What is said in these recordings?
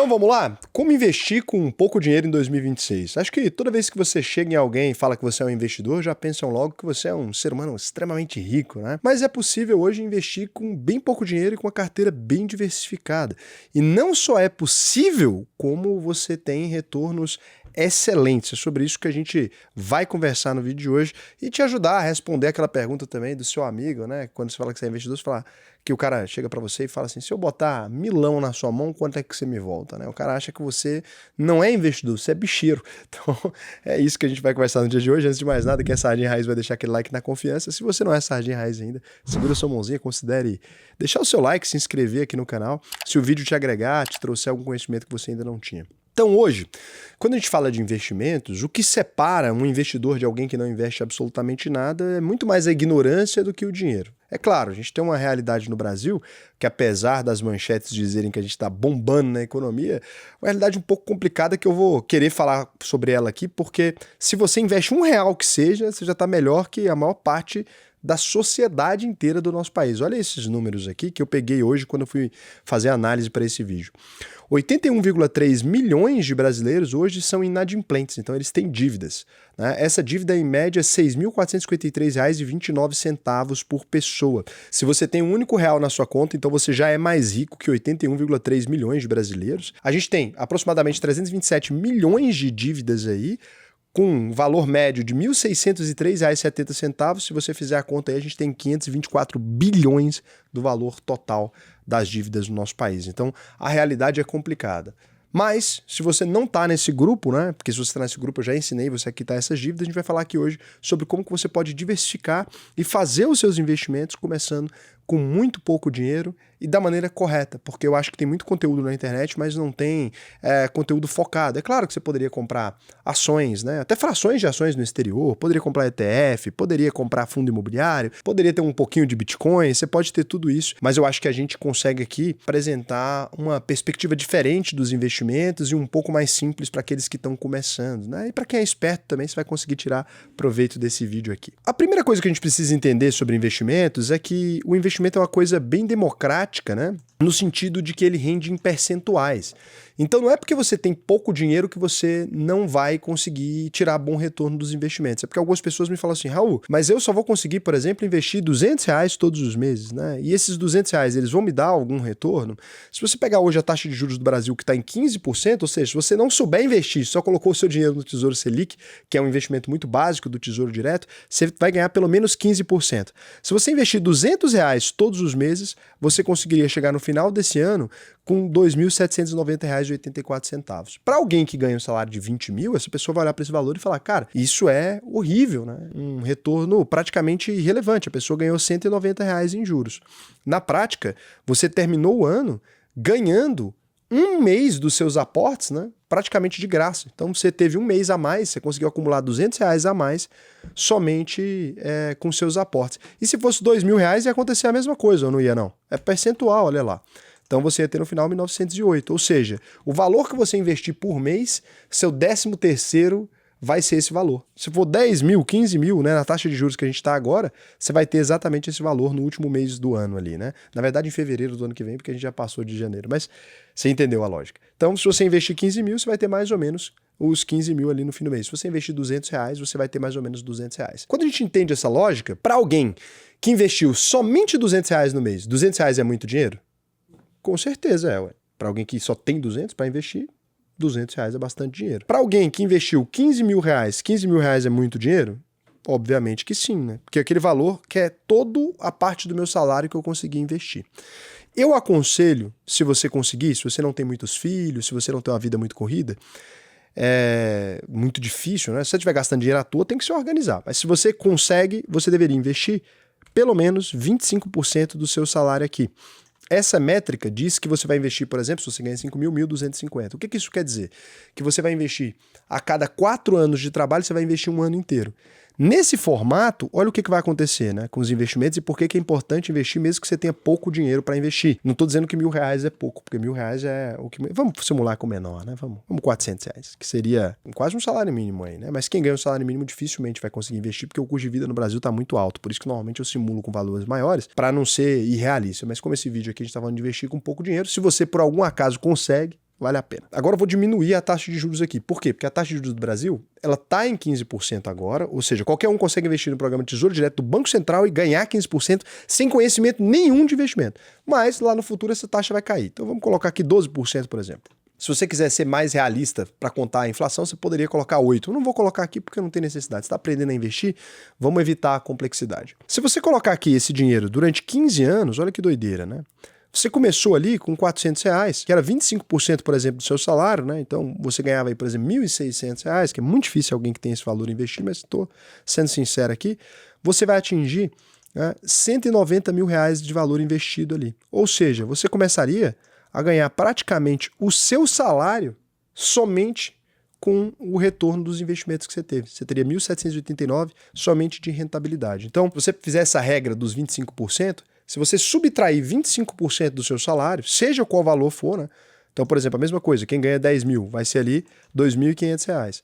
Então vamos lá? Como investir com pouco dinheiro em 2026? Acho que toda vez que você chega em alguém e fala que você é um investidor, já pensam logo que você é um ser humano extremamente rico, né? Mas é possível hoje investir com bem pouco dinheiro e com uma carteira bem diversificada. E não só é possível, como você tem retornos excelentes. É sobre isso que a gente vai conversar no vídeo de hoje e te ajudar a responder aquela pergunta também do seu amigo, né? Quando você fala que você é investidor, você fala que o cara chega para você e fala assim: se eu botar milão na sua mão, quanto é que você me volta, né? O cara acha que você não é investidor, você é bicheiro. Então é isso que a gente vai conversar no dia de hoje. Antes de mais nada, quem é Sardinha Raiz vai deixar aquele like na confiança. Se você não é Sardinha Raiz ainda, segura sua mãozinha, considere deixar o seu like, se inscrever aqui no canal. Se o vídeo te agregar, te trouxer algum conhecimento que você ainda não tinha. Então hoje, quando a gente fala de investimentos, o que separa um investidor de alguém que não investe absolutamente nada é muito mais a ignorância do que o dinheiro. É claro, a gente tem uma realidade no Brasil que, apesar das manchetes dizerem que a gente está bombando na economia, é uma realidade um pouco complicada que eu vou querer falar sobre ela aqui, porque se você investe R$1 que seja, você já está melhor que a maior parte da sociedade inteira do nosso país. Olha esses números aqui que eu peguei hoje quando eu fui fazer a análise para esse vídeo. 81,3 milhões de brasileiros hoje são inadimplentes, então eles têm dívidas, né? Essa dívida é em média R$ 6.453,29 por pessoa. Se você tem um único real na sua conta, então você já é mais rico que 81,3 milhões de brasileiros. A gente tem aproximadamente 327 milhões de dívidas aí, com um valor médio de R$ 1.603,70, se você fizer a conta aí, a gente tem 524 bilhões do valor total das dívidas no nosso país. Então, a realidade é complicada. Mas, se você não está nesse grupo, né? Porque se você está nesse grupo, eu já ensinei você a quitar essas dívidas, a gente vai falar aqui hoje sobre como que você pode diversificar e fazer os seus investimentos começando com muito pouco dinheiro e da maneira correta, porque eu acho que tem muito conteúdo na internet, mas não tem conteúdo focado. É claro que você poderia comprar ações, né? Até frações de ações no exterior, poderia comprar ETF, poderia comprar fundo imobiliário, poderia ter um pouquinho de Bitcoin, você pode ter tudo isso, mas eu acho que a gente consegue aqui apresentar uma perspectiva diferente dos investimentos e um pouco mais simples para aqueles que estão começando, né? E para quem é esperto também, você vai conseguir tirar proveito desse vídeo aqui. A primeira coisa que a gente precisa entender sobre investimentos é que o investimento é uma coisa bem democrática, né? No sentido de que ele rende em percentuais. Então não é porque você tem pouco dinheiro que você não vai conseguir tirar bom retorno dos investimentos. É porque algumas pessoas me falam assim: Raul, mas eu só vou conseguir, por exemplo, investir R$200 todos os meses, né? E esses R$200, eles vão me dar algum retorno? Se você pegar hoje a taxa de juros do Brasil que está em 15%, ou seja, se você não souber investir, só colocou o seu dinheiro no Tesouro Selic, que é um investimento muito básico do Tesouro Direto, você vai ganhar pelo menos 15%. Se você investir R$200 todos os meses, você conseguiria chegar no final desse ano com R$ 2.790,84. Para alguém que ganha um salário de 20 mil, essa pessoa vai olhar para esse valor e falar: cara, isso é horrível, né? Um retorno praticamente irrelevante. A pessoa ganhou R$190 em juros. Na prática, você terminou o ano ganhando um mês dos seus aportes, né, praticamente de graça. Então você teve um mês a mais, você conseguiu acumular R$200 a mais somente com seus aportes. E se fosse R$2.000, ia acontecer a mesma coisa, ou não ia não? É percentual, olha lá. Então você ia ter no final 1.908, ou seja, o valor que você investir por mês, seu 13º vai ser esse valor. Se for 10 mil, 15 mil, né, na taxa de juros que a gente está agora, você vai ter exatamente esse valor no último mês do ano ali, né? Na verdade, em fevereiro do ano que vem, porque a gente já passou de janeiro, mas você entendeu a lógica. Então, se você investir 15 mil, você vai ter mais ou menos os 15 mil ali no fim do mês. Se você investir R$200, você vai ter mais ou menos R$200. Quando a gente entende essa lógica, para alguém que investiu somente R$200 no mês, R$200 é muito dinheiro? Com certeza é, ué. Para alguém que só tem 200 para investir, R$200 é bastante dinheiro. Para alguém que investiu R$15 mil é muito dinheiro? Obviamente que sim, né? Porque aquele valor que é toda a parte do meu salário que eu consegui investir. Eu aconselho, se você conseguir, se você não tem muitos filhos, se você não tem uma vida muito corrida, é muito difícil, né? Se você estiver gastando dinheiro à toa, tem que se organizar. Mas se você consegue, você deveria investir pelo menos 25% do seu salário aqui. Essa métrica diz que você vai investir, por exemplo, se você ganha 5 mil, 1.250. O que isso quer dizer? Que você vai investir a cada 4 anos de trabalho, você vai investir um ano inteiro. Nesse formato, olha o que vai acontecer, né, com os investimentos e por que é importante investir mesmo que você tenha pouco dinheiro para investir. Não estou dizendo que R$1.000 é pouco, porque R$1.000 é o que... Vamos simular com menor, né? Vamos R$400, que seria quase um salário mínimo aí, né? Mas quem ganha um salário mínimo dificilmente vai conseguir investir porque o custo de vida no Brasil está muito alto. Por isso que normalmente eu simulo com valores maiores para não ser irrealista. Mas como esse vídeo aqui a gente está falando de investir com pouco dinheiro, se você por algum acaso consegue, vale a pena. Agora eu vou diminuir a taxa de juros aqui. Por quê? Porque a taxa de juros do Brasil, ela está em 15% agora, ou seja, qualquer um consegue investir no programa de Tesouro Direto do Banco Central e ganhar 15% sem conhecimento nenhum de investimento. Mas lá no futuro essa taxa vai cair. Então vamos colocar aqui 12%, por exemplo. Se você quiser ser mais realista para contar a inflação, você poderia colocar 8%. Eu não vou colocar aqui porque não tem necessidade. Você está aprendendo a investir, vamos evitar a complexidade. Se você colocar aqui esse dinheiro durante 15 anos, olha que doideira, né? Você começou ali com R$400, que era 25%, por exemplo, do seu salário, né? Então você ganhava aí, por exemplo, R$1.600, que é muito difícil alguém que tem esse valor investir, mas estou sendo sincero aqui. Você vai atingir R$190 mil de valor investido ali. Ou seja, você começaria a ganhar praticamente o seu salário somente com o retorno dos investimentos que você teve. Você teria 1.789 somente de rentabilidade. Então, se você fizer essa regra dos 25%, se você subtrair 25% do seu salário, seja qual valor for, né? Então, por exemplo, a mesma coisa, quem ganha 10 mil vai ser ali R$2.500.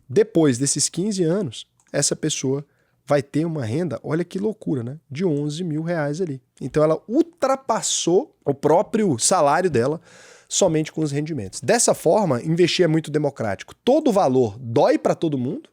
Depois desses 15 anos, essa pessoa vai ter uma renda, olha que loucura, né? De R$11 mil ali. Então ela ultrapassou o próprio salário dela somente com os rendimentos. Dessa forma, investir é muito democrático. Todo valor dói para todo mundo.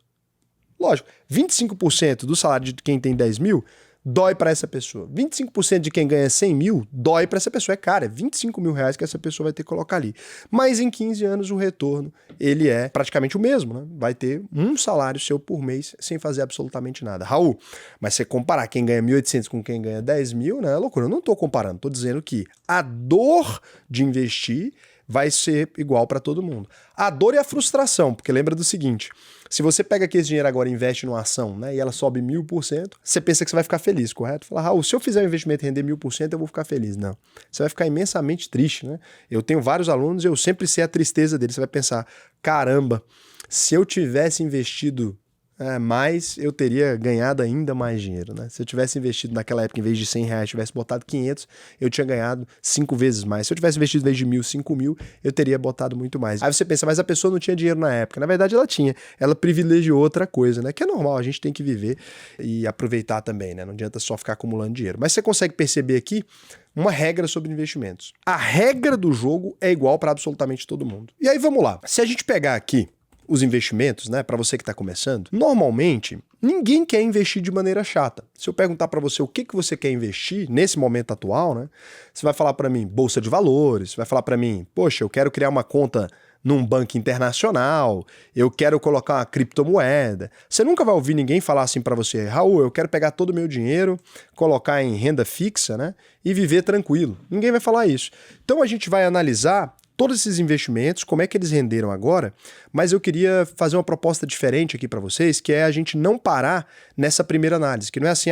Lógico, 25% do salário de quem tem 10 mil dói para essa pessoa. 25% de quem ganha 100 mil dói para essa pessoa. É caro, é R$25 mil que essa pessoa vai ter que colocar ali. Mas em 15 anos o retorno, ele é praticamente o mesmo, né? Vai ter um salário seu por mês sem fazer absolutamente nada. Raul, mas você comparar quem ganha 1.800 com quem ganha 10 mil, né? É loucura. Eu não estou comparando, estou dizendo que a dor de investir vai ser igual para todo mundo. A dor e a frustração, porque lembra do seguinte, se você pega aqui esse dinheiro agora e investe numa ação, né, e ela sobe 1000%, você pensa que você vai ficar feliz, correto? Fala, Raul, se eu fizer um investimento e render 1000%, eu vou ficar feliz. Não, você vai ficar imensamente triste, né? Eu tenho vários alunos e eu sempre sei a tristeza deles. Você vai pensar, caramba, se eu tivesse investido mais, eu teria ganhado ainda mais dinheiro, né? Se eu tivesse investido naquela época, em vez de R$100, tivesse botado 500, eu tinha ganhado 5 vezes mais. Se eu tivesse investido em vez de 1.000, 5.000, eu teria botado muito mais. Aí você pensa, mas a pessoa não tinha dinheiro na época. Na verdade, ela tinha. Ela privilegiou outra coisa, né? Que é normal, a gente tem que viver e aproveitar também, né? Não adianta só ficar acumulando dinheiro. Mas você consegue perceber aqui uma regra sobre investimentos. A regra do jogo é igual para absolutamente todo mundo. E aí, vamos lá. Se a gente pegar aqui os investimentos, né, para você que está começando, normalmente ninguém quer investir de maneira chata. Se eu perguntar para você o que você quer investir nesse momento atual, né, você vai falar para mim bolsa de valores, você vai falar para mim, poxa, eu quero criar uma conta num banco internacional, eu quero colocar uma criptomoeda. Você nunca vai ouvir ninguém falar assim para você, Raul, eu quero pegar todo o meu dinheiro, colocar em renda fixa, né, e viver tranquilo. Ninguém vai falar isso. Então a gente vai analisar todos esses investimentos, como é que eles renderam agora, mas eu queria fazer uma proposta diferente aqui para vocês, que é a gente não parar nessa primeira análise, que não é assim,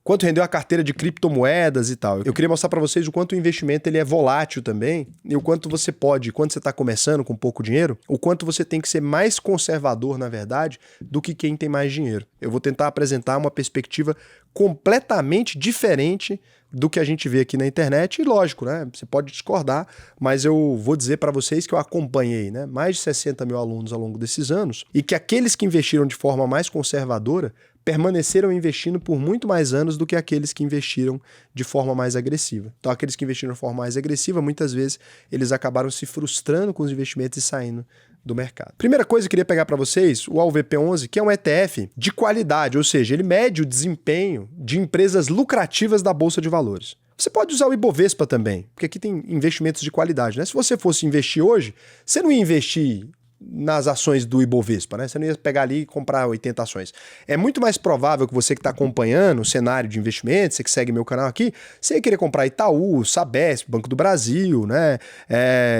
quanto rendeu a carteira de criptomoedas e tal. Eu queria mostrar para vocês o quanto o investimento ele é volátil também, e o quanto você pode, quando você está começando com pouco dinheiro, o quanto você tem que ser mais conservador, na verdade, do que quem tem mais dinheiro. Eu vou tentar apresentar uma perspectiva completamente diferente do que a gente vê aqui na internet, e lógico, né? Você pode discordar, mas eu vou dizer para vocês que eu acompanhei, né, mais de 60 mil alunos ao longo desses anos, e que aqueles que investiram de forma mais conservadora permaneceram investindo por muito mais anos do que aqueles que investiram de forma mais agressiva. Então, aqueles que investiram de forma mais agressiva, muitas vezes, eles acabaram se frustrando com os investimentos e saindo do mercado. Primeira coisa que eu queria pegar para vocês, o AUVP11, que é um ETF de qualidade, ou seja, ele mede o desempenho de empresas lucrativas da Bolsa de Valores. Você pode usar o Ibovespa também, porque aqui tem investimentos de qualidade, né? Se você fosse investir hoje, você não ia investir nas ações do Ibovespa, né? Você não ia pegar ali e comprar 80 ações. É muito mais provável que você que está acompanhando o cenário de investimentos, você que segue meu canal aqui, você ia querer comprar Itaú, Sabesp, Banco do Brasil, né?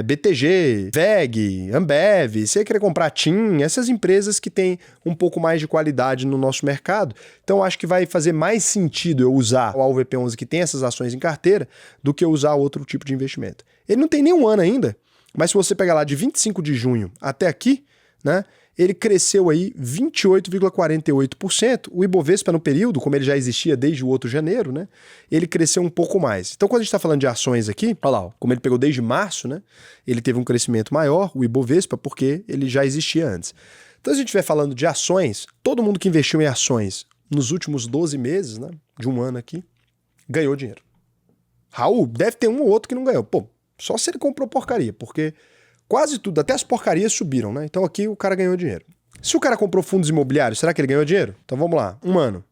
BTG, VEG, Ambev, você ia querer comprar TIM, essas empresas que têm um pouco mais de qualidade no nosso mercado. Então, acho que vai fazer mais sentido eu usar o AUVP11 que tem essas ações em carteira do que eu usar outro tipo de investimento. Ele não tem nenhum ano ainda, mas se você pegar lá de 25 de junho até aqui, né, ele cresceu aí 28,48%. O Ibovespa no período, como ele já existia desde o outro janeiro, né, ele cresceu um pouco mais. Então, quando a gente está falando de ações aqui, olha lá, como ele pegou desde março, né, ele teve um crescimento maior, o Ibovespa, porque ele já existia antes. Então, se a gente estiver falando de ações, todo mundo que investiu em ações nos últimos 12 meses, né, de um ano aqui, ganhou dinheiro. Raul, deve ter um ou outro que não ganhou. Pô, só se ele comprou porcaria, porque Quase tudo, até as porcarias subiram, né? Então aqui o cara ganhou dinheiro. Se o cara comprou fundos imobiliários, será que ele ganhou dinheiro? Então vamos lá, um ano,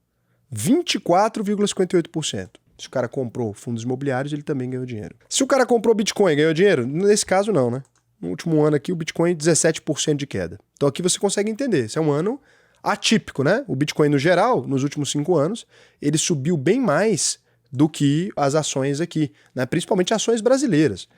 24,58%. Se o cara comprou fundos imobiliários, ele também ganhou dinheiro. Se o cara comprou Bitcoin, ganhou dinheiro? Nesse caso não, né? No último ano aqui o Bitcoin 17% de queda. Então aqui você consegue entender, esse é um ano atípico, né? O Bitcoin no geral, nos últimos 5 anos, ele subiu bem mais do que as ações aqui, né? Principalmente ações brasileiras.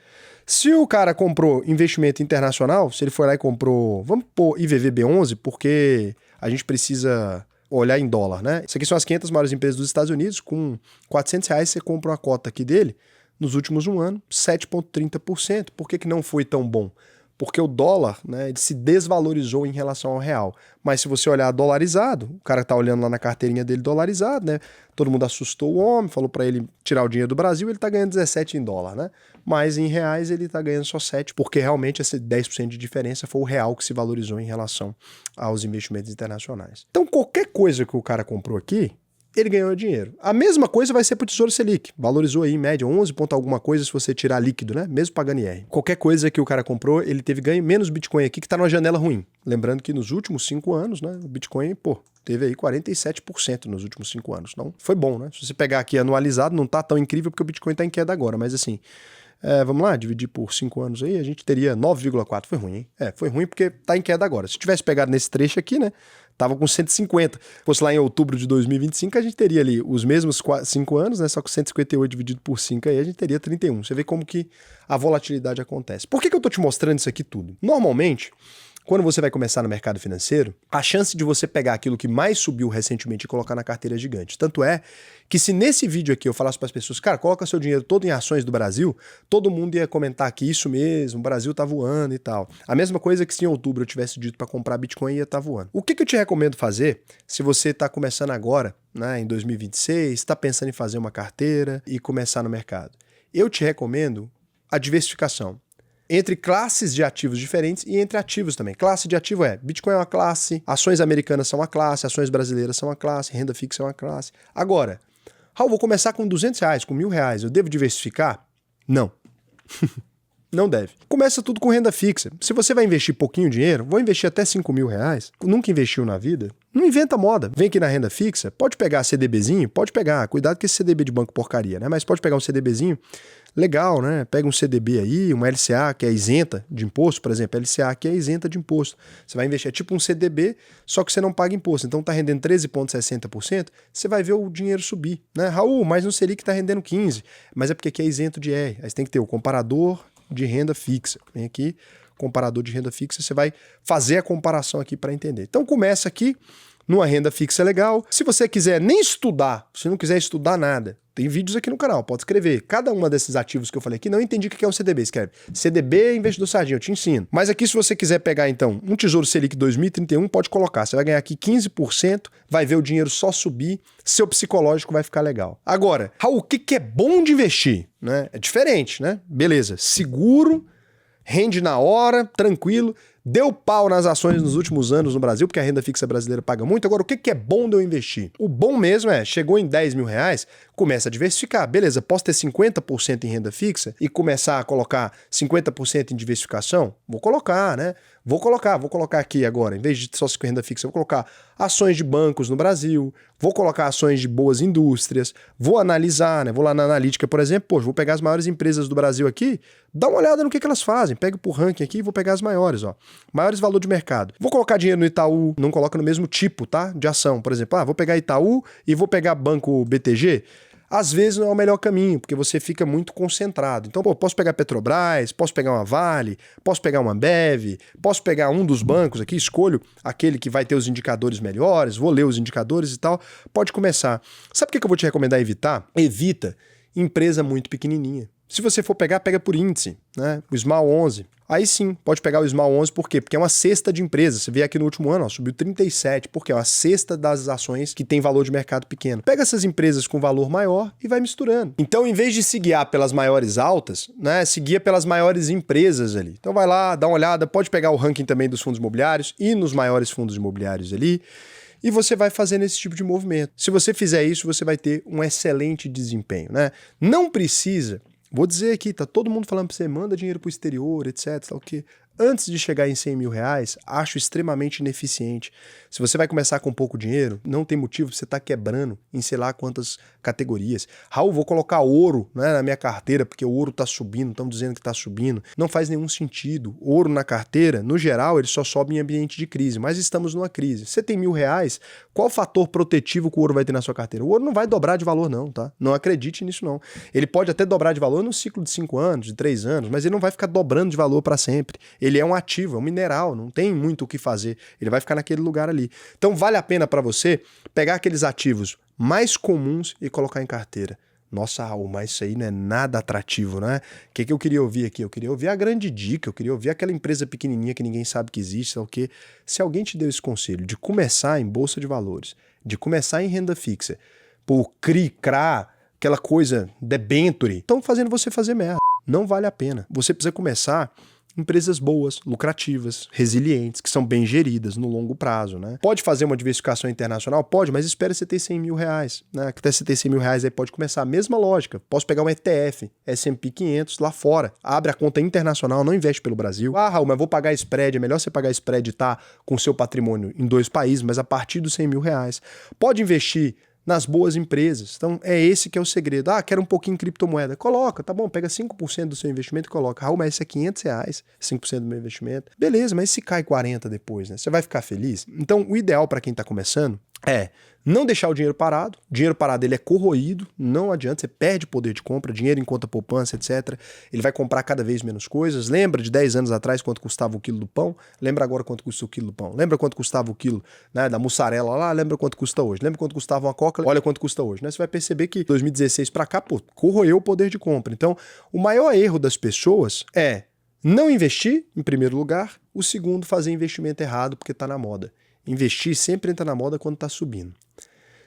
Se o cara comprou investimento internacional, se ele foi lá e comprou, vamos pôr IVVB11, porque a gente precisa olhar em dólar, né? Isso aqui são as 500 maiores empresas dos Estados Unidos, com R$400 você compra uma cota aqui dele, nos últimos um ano, 7,30%. Por que não foi tão bom? Porque o dólar, né, ele se desvalorizou em relação ao real. Mas se você olhar dolarizado, o cara tá olhando lá na carteirinha dele dolarizado, né? Todo mundo assustou o homem, falou para ele tirar o dinheiro do Brasil, ele tá ganhando 17 em dólar, né? Mas em reais ele tá ganhando só 7, porque realmente esse 10% de diferença foi o real que se valorizou em relação aos investimentos internacionais. Então qualquer coisa que o cara comprou aqui, ele ganhou dinheiro. A mesma coisa vai ser para o Tesouro Selic. Valorizou aí em média 11 ponto alguma coisa se você tirar líquido, né? Mesmo pagando IR. Qualquer coisa que o cara comprou, ele teve ganho, menos Bitcoin aqui, que está numa janela ruim. Lembrando que nos últimos 5 anos, né, o Bitcoin, teve aí 47% nos últimos 5 anos. Então, foi bom, né? Se você pegar aqui anualizado, não tá tão incrível porque o Bitcoin está em queda agora, mas assim, vamos lá, dividir por 5 anos aí, a gente teria 9,4. Foi ruim, hein? Foi ruim porque tá em queda agora. Se tivesse pegado nesse trecho aqui, né, tava com 150. Fosse lá em outubro de 2025, a gente teria ali os mesmos 5 anos, né, só com 158 dividido por 5 aí, a gente teria 31. Você vê como que a volatilidade acontece. Por que eu tô te mostrando isso aqui tudo? Normalmente, quando você vai começar no mercado financeiro, a chance de você pegar aquilo que mais subiu recentemente e colocar na carteira é gigante. Tanto é que se nesse vídeo aqui eu falasse para as pessoas, cara, coloca seu dinheiro todo em ações do Brasil, todo mundo ia comentar que isso mesmo, o Brasil tá voando e tal. A mesma coisa que se em outubro eu tivesse dito para comprar Bitcoin, ia estar voando. O que eu te recomendo fazer se você está começando agora, né, em 2026, está pensando em fazer uma carteira e começar no mercado? Eu te recomendo a diversificação entre classes de ativos diferentes e entre ativos também. Classe de ativo Bitcoin é uma classe, ações americanas são uma classe, ações brasileiras são uma classe, renda fixa é uma classe. Agora, Raul, vou começar com R$200, com R$1.000, eu devo diversificar? Não. Não deve. Começa tudo com renda fixa. Se você vai investir pouquinho dinheiro, vou investir até R$5.000, nunca investiu na vida, não inventa moda. Vem aqui na renda fixa, pode pegar CDBzinho, pode pegar, cuidado com esse CDB de banco porcaria, né? Mas pode pegar um CDBzinho legal, né? Pega um CDB aí, uma LCA que é isenta de imposto, por exemplo, LCA que é isenta de imposto. Você vai investir, é tipo um CDB, só que você não paga imposto. Então tá rendendo 13,60%, você vai ver o dinheiro subir, né? Raul, mas no Selic tá rendendo 15%, mas é porque aqui é isento de IR. Aí você tem que ter o comparador de renda fixa. Vem aqui, comparador de renda fixa, você vai fazer a comparação aqui para entender. Então começa aqui numa renda fixa legal. Se você quiser nem estudar, se não quiser estudar nada, tem vídeos aqui no canal, pode escrever. Cada uma desses ativos que eu falei aqui, não entendi o que é um CDB, escreve. CDB investidor sardinha, eu te ensino. Mas aqui se você quiser pegar então um Tesouro Selic 2031, pode colocar. Você vai ganhar aqui 15%, vai ver o dinheiro só subir, seu psicológico vai ficar legal. Agora, Raul, o que é bom de investir? Né? É diferente, né? Beleza, seguro, rende na hora, tranquilo. Deu pau nas ações nos últimos anos no Brasil, porque a renda fixa brasileira paga muito. Agora, o que é bom de eu investir? O bom mesmo chegou em R$10.000, começa a diversificar. Beleza, posso ter 50% em renda fixa e começar a colocar 50% em diversificação? Vou colocar, né? Vou colocar aqui agora, em vez de só renda fixa, vou colocar ações de bancos no Brasil, vou colocar ações de boas indústrias, vou analisar, né? Vou lá na analítica, por exemplo, vou pegar as maiores empresas do Brasil aqui, dá uma olhada no que elas fazem, pego por ranking aqui e vou pegar as maiores, ó. Maiores valor de mercado. Vou colocar dinheiro no Itaú, não coloca no mesmo tipo, tá? De ação. Por exemplo, vou pegar Itaú e vou pegar Banco BTG. Às vezes não é o melhor caminho, porque você fica muito concentrado. Então, posso pegar Petrobras, posso pegar uma Vale, posso pegar uma Ambev, posso pegar um dos bancos aqui, escolho aquele que vai ter os indicadores melhores, vou ler os indicadores e tal, pode começar. Sabe o que eu vou te recomendar evitar? Evita empresa muito pequenininha. Se você for pegar, pega por índice, né? O Small 11. Aí sim, pode pegar o Small 11, por quê? Porque é uma cesta de empresas. Você vê aqui no último ano, subiu 37%, porque é uma cesta das ações que tem valor de mercado pequeno. Pega essas empresas com valor maior e vai misturando. Então, em vez de se guiar pelas maiores altas, né, se guia pelas maiores empresas ali. Então vai lá, dá uma olhada, pode pegar o ranking também dos fundos imobiliários e nos maiores fundos imobiliários ali. E você vai fazendo esse tipo de movimento. Se você fizer isso, você vai ter um excelente desempenho, né? Não precisa. Vou dizer aqui, tá todo mundo falando pra você, manda dinheiro pro exterior, etc, tal, que antes de chegar em 100 mil reais, acho extremamente ineficiente. Se você vai começar com pouco dinheiro, não tem motivo pra você estar quebrando em sei lá quantas categorias. Raul, vou colocar ouro, né, na minha carteira, porque o ouro tá subindo, estão dizendo que tá subindo. Não faz nenhum sentido. Ouro na carteira, no geral, ele só sobe em ambiente de crise, mas estamos numa crise. Você tem R$ 1.000, qual fator protetivo que o ouro vai ter na sua carteira? O ouro não vai dobrar de valor não, tá? Não acredite nisso não. Ele pode até dobrar de valor no ciclo de 5 anos, de 3 anos, mas ele não vai ficar dobrando de valor para sempre. Ele é um ativo, é um mineral, não tem muito o que fazer. Ele vai ficar naquele lugar ali. Então vale a pena para você pegar aqueles ativos mais comuns e colocar em carteira. Nossa, Raul, mas isso aí não é nada atrativo, né? O que eu queria ouvir aqui? Eu queria ouvir a grande dica, eu queria ouvir aquela empresa pequenininha que ninguém sabe que existe, sabe o quê? Se alguém te deu esse conselho de começar em bolsa de valores, de começar em renda fixa, por CRI, CRA, aquela coisa debenture, estão fazendo você fazer merda. Não vale a pena. Você precisa começar empresas boas, lucrativas, resilientes, que são bem geridas no longo prazo, né? Pode fazer uma diversificação internacional? Pode, mas espera você ter 100 mil reais, né? Até você ter 100 mil reais aí pode começar a mesma lógica. Posso pegar um ETF, S&P 500 lá fora, abre a conta internacional, não investe pelo Brasil. Ah, Raul, mas vou pagar spread, é melhor você pagar spread e tá com seu patrimônio em 2 países, mas a partir dos 100 mil reais. Pode investir nas boas empresas. Então, é esse que é o segredo. Ah, quero um pouquinho em criptomoeda. Coloca, tá bom, pega 5% do seu investimento e coloca. Raul, mas isso é R$ 500, 5% do meu investimento. Beleza, mas se cai 40 depois, né? Você vai ficar feliz? Então, o ideal para quem tá começando é não deixar o dinheiro parado. O dinheiro parado ele é corroído, não adianta, você perde poder de compra, dinheiro em conta poupança, etc. Ele vai comprar cada vez menos coisas. Lembra de 10 anos atrás quanto custava o quilo do pão? Lembra agora quanto custa o quilo do pão? Lembra quanto custava o quilo, né, da mussarela lá? Lembra quanto custa hoje? Lembra quanto custava uma coca? Olha quanto custa hoje, né? Você vai perceber que 2016 para cá, pô, corroeu o poder de compra. Então, o maior erro das pessoas é não investir, em primeiro lugar. O segundo, fazer investimento errado porque tá na moda. Investir sempre entra na moda quando tá subindo.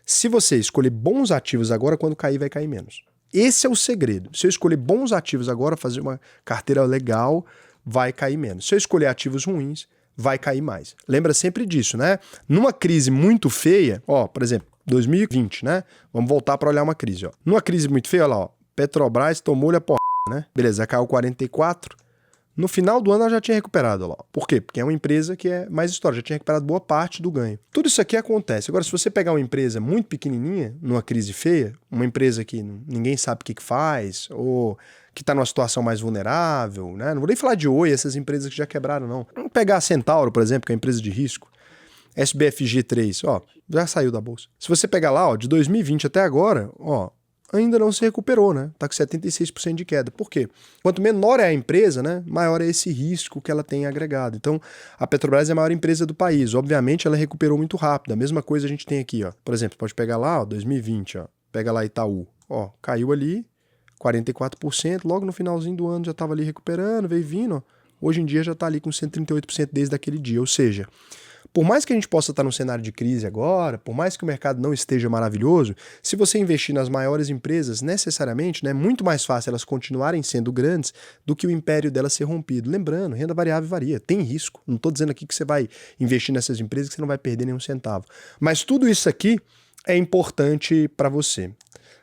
Se você escolher bons ativos agora, quando cair, vai cair menos. Esse é o segredo. Se eu escolher bons ativos agora, fazer uma carteira legal, vai cair menos. Se eu escolher ativos ruins, vai cair mais. Lembra sempre disso, né? Numa crise muito feia, ó, por exemplo, 2020, né? Vamos voltar para olhar uma crise, ó. Numa crise muito feia, olha lá, ó, Petrobras tomou-lhe a porra, né? Beleza, caiu 44. No final do ano ela já tinha recuperado lá. Por quê? Porque é uma empresa que é mais história, já tinha recuperado boa parte do ganho. Tudo isso aqui acontece. Agora, se você pegar uma empresa muito pequenininha, numa crise feia, uma empresa que ninguém sabe o que faz, ou que está numa situação mais vulnerável, né? Não vou nem falar de Oi, essas empresas que já quebraram, não. Vamos pegar a Centauro, por exemplo, que é uma empresa de risco. SBFG3, ó, já saiu da bolsa. Se você pegar lá, ó, de 2020 até agora, ó, ainda não se recuperou, né? Tá com 76% de queda. Por quê? Quanto menor é a empresa, né, maior é esse risco que ela tem agregado. Então, a Petrobras é a maior empresa do país. Obviamente, ela recuperou muito rápido. A mesma coisa a gente tem aqui, ó. Por exemplo, pode pegar lá, ó, 2020, ó. Pega lá Itaú. Ó, caiu ali, 44%. Logo no finalzinho do ano já estava ali recuperando, veio vindo, ó. Hoje em dia já está ali com 138% desde aquele dia. Ou seja, por mais que a gente possa estar num cenário de crise agora, por mais que o mercado não esteja maravilhoso, se você investir nas maiores empresas, necessariamente, né, é muito mais fácil elas continuarem sendo grandes do que o império delas ser rompido. Lembrando, renda variável varia, tem risco. Não estou dizendo aqui que você vai investir nessas empresas que você não vai perder nenhum centavo. Mas tudo isso aqui é importante para você.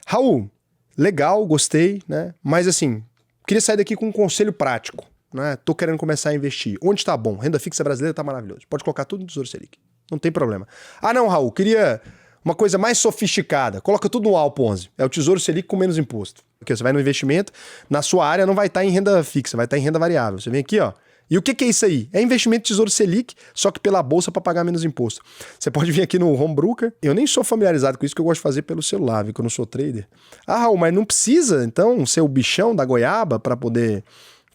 Raul, legal, gostei, né? Mas assim, queria sair daqui com um conselho prático. Né? Tô querendo começar a investir. Onde tá bom? Renda fixa brasileira tá maravilhoso. Pode colocar tudo no Tesouro Selic. Não tem problema. Ah, não, Raul, queria uma coisa mais sofisticada. Coloca tudo no Alpo 11. É o Tesouro Selic com menos imposto. Porque você vai no investimento, na sua área não vai estar em renda fixa, vai estar em renda variável. Você vem aqui, ó. E o que é isso aí? É investimento de Tesouro Selic, só que pela bolsa para pagar menos imposto. Você pode vir aqui no Home Broker. Eu nem sou familiarizado com isso, que eu gosto de fazer pelo celular, viu? Que eu não sou trader. Ah, Raul, mas não precisa, então, ser o bichão da goiaba para poder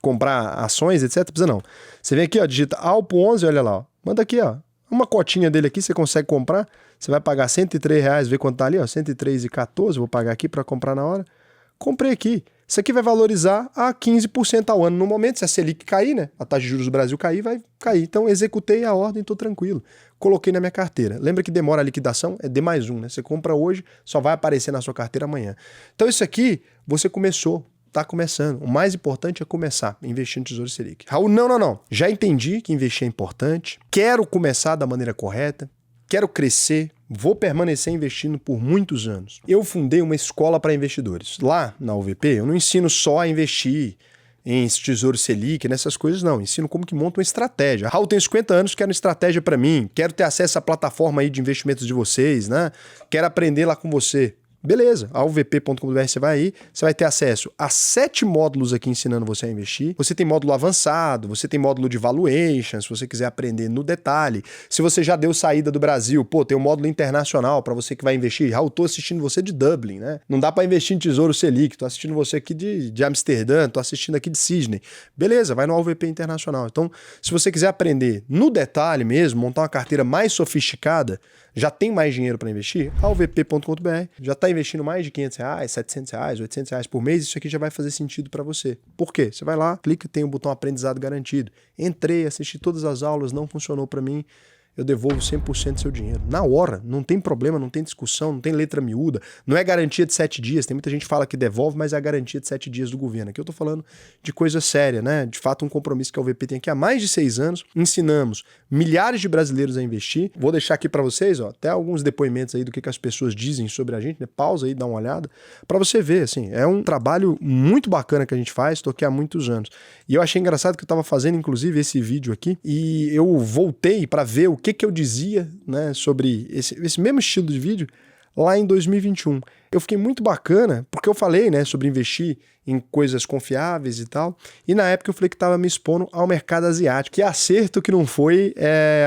comprar ações, etc. Precisa não. Você vem aqui, ó, digita Alpo 11, olha lá, ó. Manda aqui, ó. Uma cotinha dele aqui, você consegue comprar. Você vai pagar R$103, vê quanto tá ali, ó. R$103,14, vou pagar aqui para comprar na hora. Comprei aqui. Isso aqui vai valorizar a 15% ao ano. No momento, se a Selic cair, né? A taxa de juros do Brasil cair, vai cair. Então, executei a ordem, tô tranquilo. Coloquei na minha carteira. Lembra que demora a liquidação? É D+1, né? Você compra hoje, só vai aparecer na sua carteira amanhã. Então, isso aqui, você começou. Tá começando. O mais importante é começar a investir no Tesouro Selic. Raul, não. Já entendi que investir é importante. Quero começar da maneira correta. Quero crescer. Vou permanecer investindo por muitos anos. Eu fundei uma escola para investidores. Lá na UVP, eu não ensino só a investir em Tesouro Selic, nessas coisas não. Ensino como que monta uma estratégia. Raul, tenho 50 anos, quero uma estratégia para mim, quero ter acesso à plataforma aí de investimentos de vocês, né? Quero aprender lá com você. Beleza, alvp.com.br você vai aí, você vai ter acesso a 7 módulos aqui ensinando você a investir. Você tem módulo avançado, você tem módulo de valuation, se você quiser aprender no detalhe. Se você já deu saída do Brasil, pô, tem um módulo internacional para você que vai investir. Raul, tô assistindo você de Dublin, né? Não dá para investir em Tesouro Selic, tô assistindo você aqui de Amsterdã, tô assistindo aqui de Sydney. Beleza, vai no AlvP Internacional. Então, se você quiser aprender no detalhe mesmo, montar uma carteira mais sofisticada, já tem mais dinheiro para investir? alvp.com.br. Já está investindo mais de R$500, R$700, R$800 por mês, isso aqui já vai fazer sentido para você. Por quê? Você vai lá, clica, tem o botão aprendizado garantido. Entrei, assisti todas as aulas, não funcionou para mim, eu devolvo 100% do seu dinheiro. Na hora, não tem problema, não tem discussão, não tem letra miúda, não é garantia de 7 dias. Tem muita gente que fala que devolve, mas é a garantia de 7 dias do governo. Aqui eu tô falando de coisa séria, né? De fato, um compromisso que a UVP tem aqui há mais de 6 anos. Ensinamos milhares de brasileiros a investir. Vou deixar aqui para vocês, ó, até alguns depoimentos aí do que as pessoas dizem sobre a gente, né? Pausa aí, dá uma olhada, para você ver, assim, é um trabalho muito bacana que a gente faz, tô aqui há muitos anos. E eu achei engraçado que eu tava fazendo, inclusive, esse vídeo aqui, e eu voltei para ver o que eu dizia, né, sobre esse mesmo estilo de vídeo lá em 2021. Eu fiquei muito bacana, porque eu falei, né, sobre investir em coisas confiáveis e tal, e na época eu falei que estava me expondo ao mercado asiático. Que acerto que não foi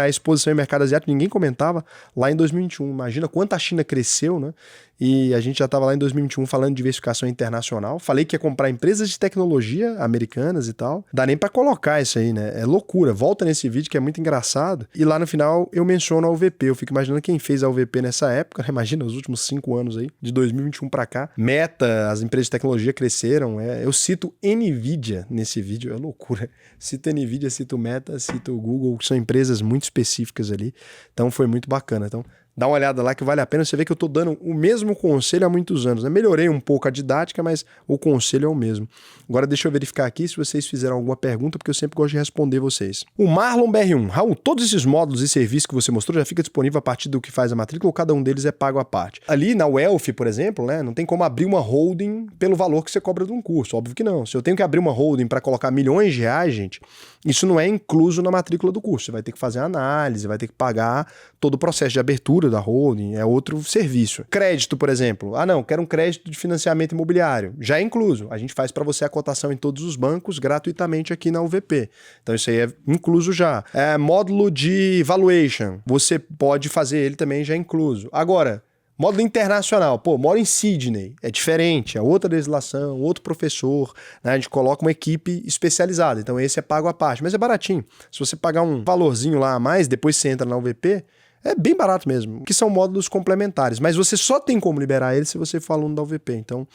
a exposição ao mercado asiático, ninguém comentava lá em 2021. Imagina quanto a China cresceu, né? E a gente já estava lá em 2021 falando de diversificação internacional. Falei que ia comprar empresas de tecnologia americanas e tal. Dá nem para colocar isso aí, né? É loucura. Volta nesse vídeo que é muito engraçado. E lá no final eu menciono a UVP. Eu fico imaginando quem fez a UVP nessa época, né? Imagina os últimos 5 anos aí, de 2021 para cá. Meta, as empresas de tecnologia cresceram. Eu cito NVIDIA nesse vídeo, é loucura. Cito NVIDIA, cito Meta, cito Google, que são empresas muito específicas ali. Então foi muito bacana. Então dá uma olhada lá que vale a pena. Você vê que eu tô dando o mesmo conselho há muitos anos, né? Melhorei um pouco a didática, mas o conselho é o mesmo. Agora deixa eu verificar aqui se vocês fizeram alguma pergunta, porque eu sempre gosto de responder vocês. O Marlon BR1. Raul, todos esses módulos e serviços que você mostrou já fica disponível a partir do que faz a matrícula ou cada um deles é pago à parte? Ali na Wealth, por exemplo, né, não tem como abrir uma holding pelo valor que você cobra de um curso. Óbvio que não. Se eu tenho que abrir uma holding para colocar milhões de reais, gente, isso não é incluso na matrícula do curso. Você vai ter que fazer análise, vai ter que pagar todo o processo de abertura da holding, é outro serviço. Crédito, por exemplo. Ah, não, quero um crédito de financiamento imobiliário. Já é incluso. A gente faz para você a cotação em todos os bancos gratuitamente aqui na UVP. Então isso aí é incluso já. Módulo de valuation. Você pode fazer ele também já incluso. Agora, módulo internacional. Pô, moro em Sydney. É diferente, é outra legislação, outro professor, né? A gente coloca uma equipe especializada. Então esse é pago à parte, mas é baratinho. Se você pagar um valorzinho lá a mais, depois você entra na UVP, é bem barato mesmo, que são módulos complementares, mas você só tem como liberar eles se você for aluno da UVP, então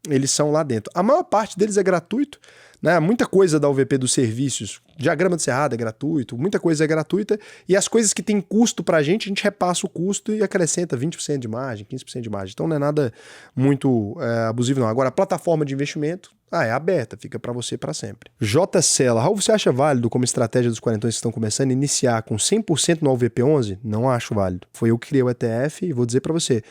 eles são lá dentro. A maior parte deles é gratuito, né? Muita coisa da UVP dos serviços, diagrama de Cerrado é gratuito, muita coisa é gratuita, e as coisas que tem custo pra gente, a gente repassa o custo e acrescenta 20% de margem, 15% de margem, então não é nada muito abusivo não. Agora, a plataforma de investimento, é aberta, fica para você para sempre. J. Sela, Raul, você acha válido como estratégia dos quarentões que estão começando iniciar com 100% no AlvP11? Não acho válido. Foi eu que criei o ETF e vou dizer para você,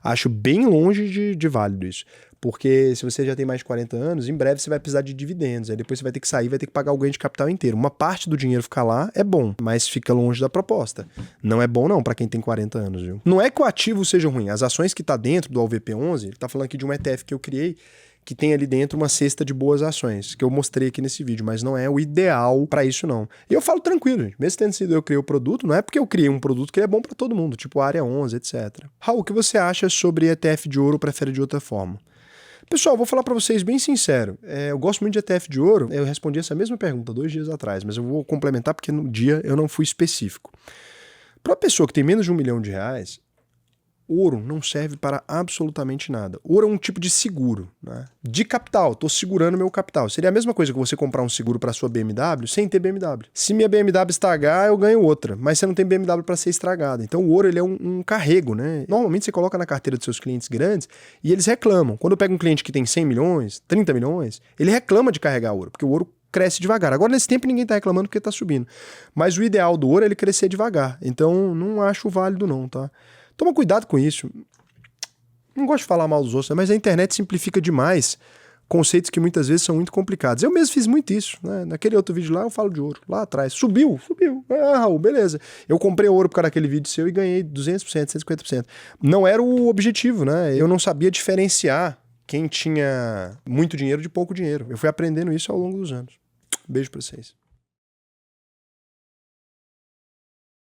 acho bem longe de válido isso. Porque se você já tem mais de 40 anos, em breve você vai precisar de dividendos, aí depois você vai ter que sair, vai ter que pagar o ganho de capital inteiro. Uma parte do dinheiro ficar lá é bom, mas fica longe da proposta. Não é bom não para quem tem 40 anos, viu? Não é que o ativo seja ruim, as ações que tá dentro do AlvP11, ele tá falando aqui de um ETF que eu criei, que tem ali dentro uma cesta de boas ações, que eu mostrei aqui nesse vídeo, mas não é o ideal para isso não. E eu falo tranquilo, gente, mesmo tendo sido eu que criei o produto, não é porque eu criei um produto que ele é bom para todo mundo, tipo Área 11, etc. Raul, o que você acha sobre ETF de ouro ou prefere de outra forma? Pessoal, vou falar para vocês bem sincero, eu gosto muito de ETF de ouro, eu respondi essa mesma pergunta 2 dias atrás, mas eu vou complementar porque no dia eu não fui específico. Para uma pessoa que tem menos de R$1 milhão, ouro não serve para absolutamente nada. Ouro é um tipo de seguro, né? De capital, estou segurando meu capital. Seria a mesma coisa que você comprar um seguro para sua BMW sem ter BMW. Se minha BMW estragar, eu ganho outra, mas você não tem BMW para ser estragada. Então o ouro ele é um carrego, né? Normalmente você coloca na carteira dos seus clientes grandes e eles reclamam. Quando eu pego um cliente que tem 100 milhões, 30 milhões, ele reclama de carregar ouro, porque o ouro cresce devagar. Agora, nesse tempo, ninguém está reclamando porque está subindo. Mas o ideal do ouro é ele crescer devagar. Então, não acho válido não, tá? Toma cuidado com isso. Não gosto de falar mal dos outros, mas a internet simplifica demais conceitos que muitas vezes são muito complicados. Eu mesmo fiz muito isso, né? Naquele outro vídeo lá eu falo de ouro, lá atrás. Subiu. Ah, Raul, beleza. Eu comprei ouro por causa daquele vídeo seu e ganhei 200%, 150%. Não era o objetivo, né? Eu não sabia diferenciar quem tinha muito dinheiro de pouco dinheiro. Eu fui aprendendo isso ao longo dos anos. Beijo pra vocês.